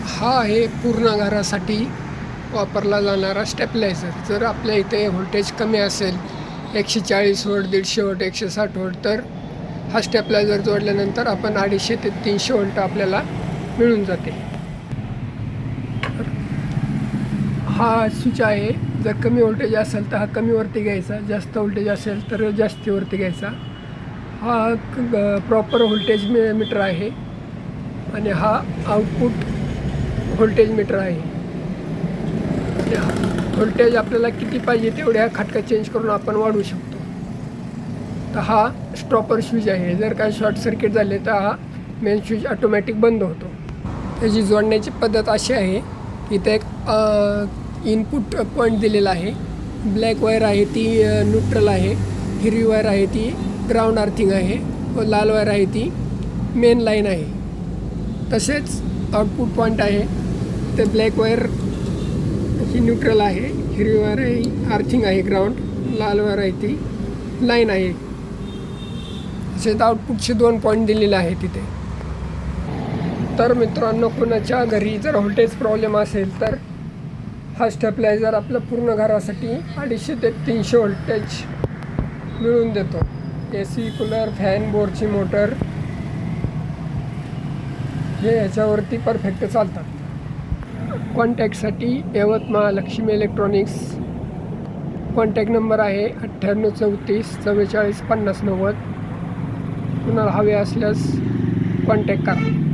हा आहे पूर्ण घरासाठी वापरला जाणारा स्टेपलायझर. जर आपल्या इथे व्होल्टेज कमी असेल 140 वोल्ट, 150 वोल्ट, 160 वोल्ट, तर हा स्टेपलायझर जोडल्यानंतर आपण 250 ते 300 वोल्ट आपल्याला मिळून जाते. हा स्विच आहे. जर कमी व्होल्टेज असेल तर हा कमीवरती घ्यायचा, जास्त व्होल्टेज असेल तर जास्तीवरती घ्यायचा. हा प्रॉपर व्होल्टेज मीटर आहे आणि हा आउटपुट व्होल्टेज मीटर आहे. व्होल्टेज आपल्याला किती पाहिजे तेवढ्या खटका चेंज करून आपण वाढवू शकतो. तर हा स्टॉपर स्विच आहे. जर काय शॉर्ट सर्किट झाले तर हा मेन स्विच ऑटोमॅटिक बंद होतो. त्याची जोडण्याची पद्धत अशी आहे, इथे एक इनपुट पॉईंट दिलेला आहे. ब्लॅक वायर आहे ती न्यूट्रल आहे, हिरवी वायर आहे ती ग्राउंड अर्थिंग आहे व लाल वायर आहे ती मेन लाईन आहे. तसेच आउटपुट पॉईंट आहे ते ब्लॅक वायर ही न्यूट्रल आहे, हिरवी वायर आहे अर्थिंग आहे ग्राउंड, लाल वायर आहे ती लाईन आहे. तसेच आउटपुटचे 2 पॉईंट दिलेले आहे तिथे. तर मित्रांनो, कोणाच्या घरी जर व्होल्टेज प्रॉब्लेम असेल तर हा स्टेपलायझर आपल्या पूर्ण घरासाठी 250 ते 300 व्होल्टेज मिळवून देतो. AC, कूलर, फॅन, बोरची मोटर हे ह्याच्यावरती परफेक्ट चालतात. कॉन्टॅक्टसाठी Yavatmal Lakshmi electronics. Contact number आहे 9834 44 50 90. कुणाला हवे असल्यास कॉन्टॅक्ट करा.